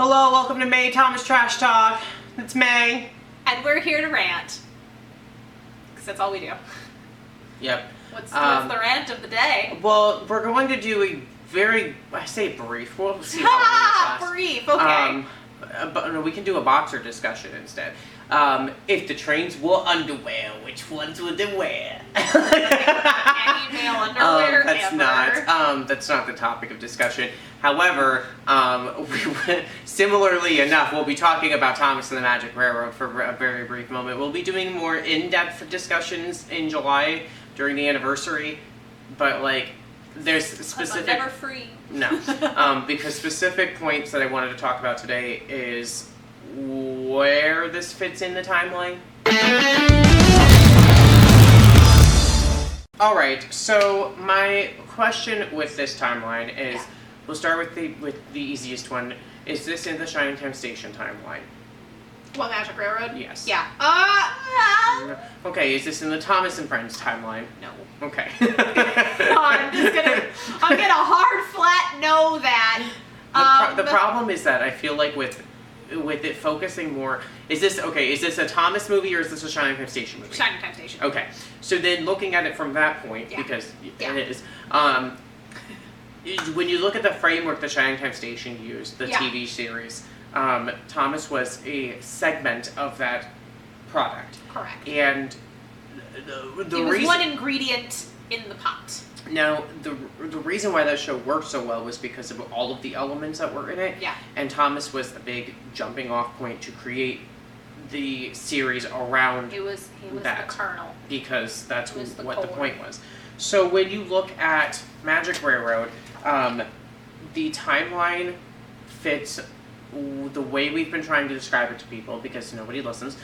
Hello, welcome to May Thomas Trash Talk. It's May. And we're here to rant. Because that's all we do. Yep. What's the rant of the day? Well, we're going to do a very, I say brief, we'll see how long brief, okay. But no, we can do a boxer discussion instead. If the trains wore underwear, which ones would they wear? Any male underwear that's not the topic of discussion. However, similarly enough, we'll be talking about Thomas and the Magic Railroad for a very brief moment. We'll be doing more in-depth discussions in July during the anniversary, but like, there's specific... I'm never free. No, because specific points that I wanted to talk about today is where this fits in the timeline. Alright, so my question with this timeline is, we'll start with the easiest one. Is this in the Shining Time Station timeline? What, Magic Railroad? Yes. Yeah. Okay, is this in the Thomas and Friends timeline? No. Okay. I'm gonna hard flat no that. The problem is that I feel like with it focusing more, is this a Thomas movie or is this a Shining Time Station movie? Shining Time Station. Okay, so then looking at it from that point, because it is, when you look at the framework that Shining Time Station used, the TV series, Thomas was a segment of that product. Correct. And the it was reason, one ingredient in the pot. now, the reason why that show worked so well was because of all of the elements that were in it. Yeah. And Thomas was a big jumping off point to create the series around He was that, the kernel. Because that's what the core. point was. So when you look at Magic Railroad, the timeline fits the way we've been trying to describe it to people, because nobody listens,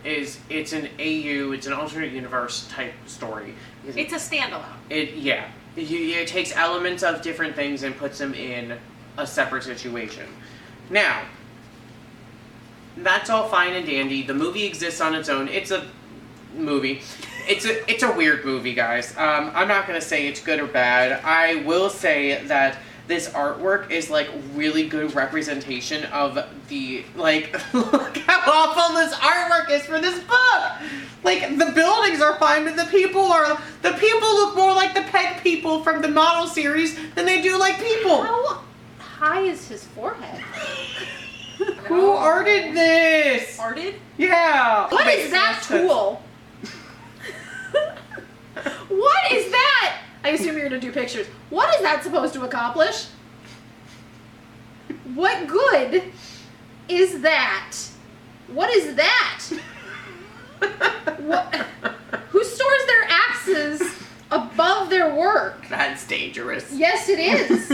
it's an AU, it's an alternate universe type story. It's a standalone. It takes elements of different things and puts them in a separate situation. Now, that's all fine and dandy. The movie exists on its own. It's a movie. It's a weird movie, guys. I'm not gonna say it's good or bad. I will say that this artwork is like really good representation of the, like, look how awful this artwork is for this book! Like, the buildings are fine, but the people look more like the Peg people from the model series than they do like people! How high is his forehead? Who arted this? Arted? Yeah! What is that tool? What is that? I assume you're gonna do pictures. What is that supposed to accomplish? What good is that? What is that? What? Who stores their axes above their work? That's dangerous. Yes, it is.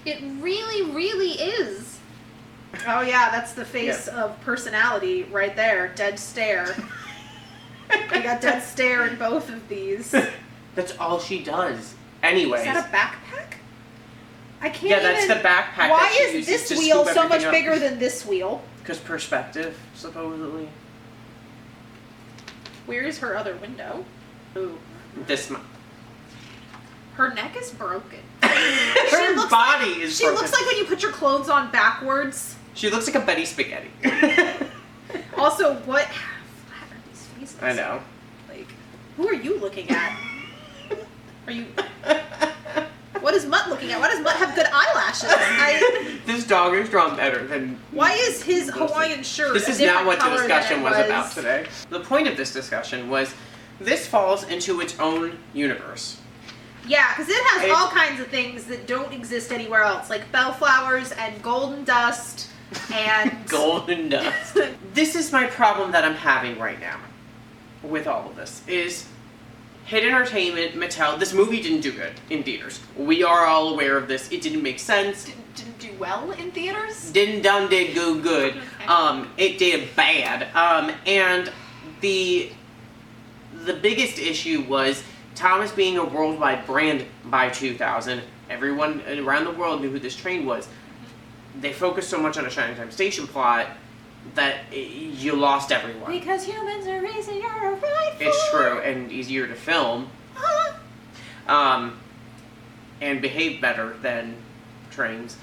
It really, really is. Oh yeah, that's the face of personality right there. Dead stare. I got dead stare in both of these. That's all she does. Anyway. Is that a backpack? I can't Yeah, that's the backpack. Why that she is uses this to wheel scoop so much everything up. bigger than this wheel? Because perspective, supposedly. Where is her other window? Ooh. This month. Her neck is broken. Her body is broken. She looks like when you put your clothes on backwards. She looks like a Betty Spaghetti. Also, what flat are these faces? I know. Like, who are you looking at? Are you... What is Mutt looking at? Why does Mutt have good eyelashes? This dog is drawn better than... Why is his Hawaiian shirt This a is not different what the color discussion than it was about today. The point of this discussion was, this falls into its own universe. Yeah, because it has all kinds of things that don't exist anywhere else, like bellflowers and golden dust and... Golden dust. This is my problem that I'm having right now with all of this, is Hit Entertainment, Mattel, this movie didn't do good in theaters. We are all aware of this. It didn't make sense. Didn't do well in theaters? Did go good. Okay. It did bad. And the biggest issue was Thomas being a worldwide brand by 2000. Everyone around the world knew who this train was. They focused so much on a Shining Time Station plot that you lost everyone. Because humans are easier to ride for. It's true, and easier to film. And behave better than trains.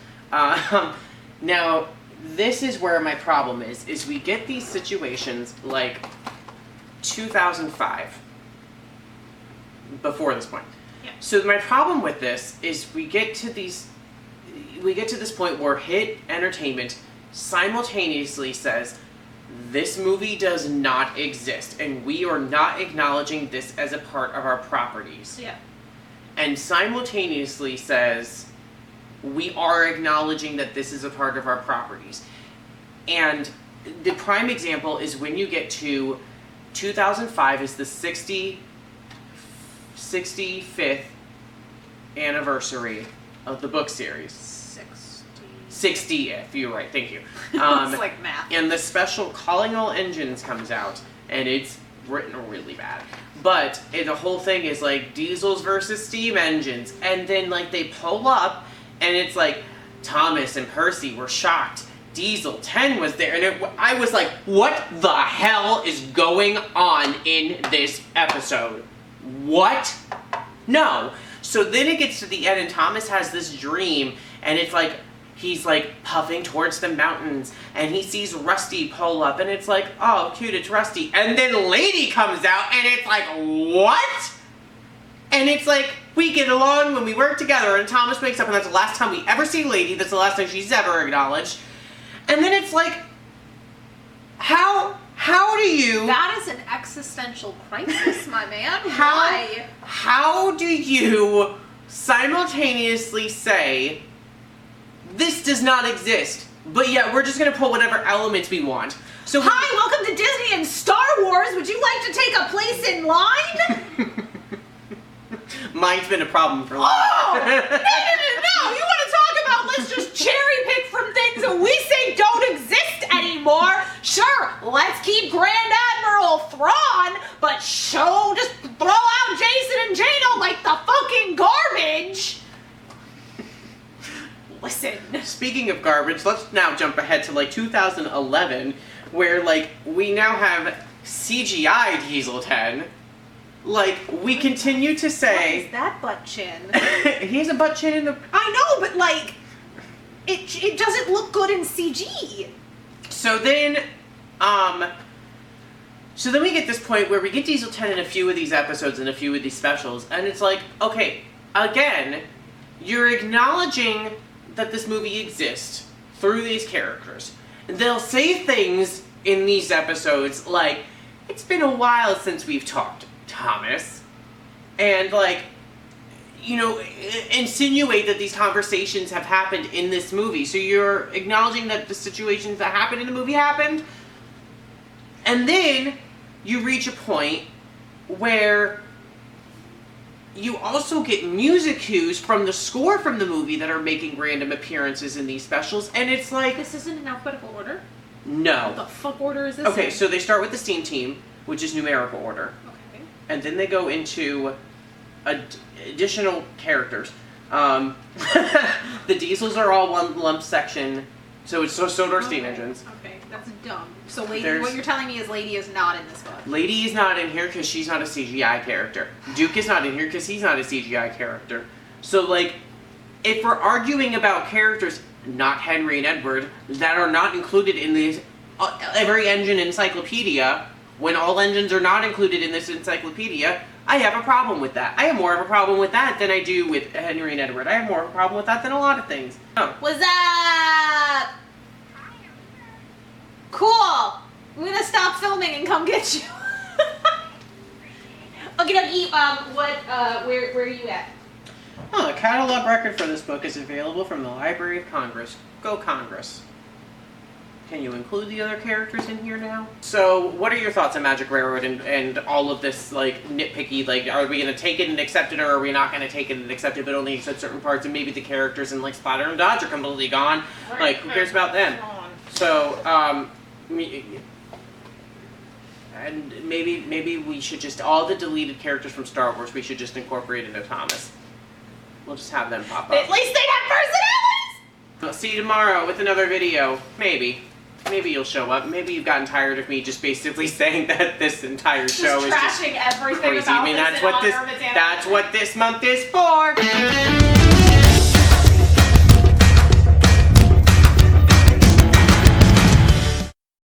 Now, this is where my problem is we get these situations like 2005, before this point. Yeah. So my problem with this is we get to this point where Hit Entertainment simultaneously says, this movie does not exist, and we are not acknowledging this as a part of our properties. Yeah. And simultaneously says, we are acknowledging that this is a part of our properties. And the prime example is when you get to 2005 is the 65th anniversary of the book series. 60th, you're right, thank you. It's like math. And the special Calling All Engines comes out, and it's written really bad. But the whole thing is like diesels versus steam engines, and then like they pull up, and it's like Thomas and Percy were shocked. Diesel 10 was there, and I was like, what the hell is going on in this episode? What? No. So then it gets to the end, and Thomas has this dream, and it's like, he's like puffing towards the mountains, and he sees Rusty pull up, and it's like, oh, cute, it's Rusty. And then Lady comes out, and it's like, what? And it's like, we get along when we work together, and Thomas wakes up, and that's the last time we ever see Lady. That's the last time she's ever acknowledged. And then it's like, how do you... That is an existential crisis, my man. Why? How do you simultaneously say, this does not exist, but yet we're just going to put whatever elements we want? So hi, welcome to Disney and Star Wars. Would you like to take a place in line? Mine's been a problem for a while. Oh! No! You want to talk about let's just cherry pick from things that we say don't exist anymore? Sure, let's keep Grand Admiral Thrawn, but just throw out Jason and Jaina like the fucking garbage. Listen. Speaking of garbage, let's now jump ahead to like 2011, where like we now have CGI Diesel 10. Like, we continue to say... What is that butt chin? He has a butt chin in the... I know, but like, it doesn't look good in CG. So then we get this point where we get Diesel 10 in a few of these episodes and a few of these specials, and it's like, okay, again, you're acknowledging that this movie exists through these characters. They'll say things in these episodes like, it's been a while since we've talked, Thomas, and like, you know, insinuate that these conversations have happened in this movie. So you're acknowledging that the situations that happened in the movie happened, and then you reach a point where you also get music cues from the score from the movie that are making random appearances in these specials, and it's like... This isn't in alphabetical order? No. What the fuck order is this Okay, in? so they start with the Steam Team, which is numerical order. Okay. And then they go into additional characters. The diesels are all one lump section, so do are steam engines. Okay, that's dumb. So Lady, what you're telling me is Lady is not in this book. Lady is not in here because she's not a CGI character. Duke is not in here because he's not a CGI character. So, like, if we're arguing about characters, not Henry and Edward, that are not included in this every engine encyclopedia, when all engines are not included in this encyclopedia, I have a problem with that. I have more of a problem with that than I do with Henry and Edward. I have more of a problem with that than a lot of things. Oh. What's up? Cool. I'm gonna stop filming and come get you. Okay, dokie. Where are you at? Oh, a catalog record for this book is available from the Library of Congress. Go Congress. Can you include the other characters in here now? So, what are your thoughts on Magic Railroad and all of this, like, nitpicky, like, are we going to take it and accept it, or are we not going to take it and accept it, but only accept certain parts, and maybe the characters and, like, Splatter and Dodge are completely gone? Like, who cares about them? So, and maybe we should just, all the deleted characters from Star Wars, we should just incorporate into Thomas. We'll just have them pop up. At least they'd have personalities! I'll see you tomorrow with another video. Maybe. Maybe you'll show up. Maybe you've gotten tired of me just basically saying that this entire show is just trashing everything crazy. about I mean, this that's what this month is for.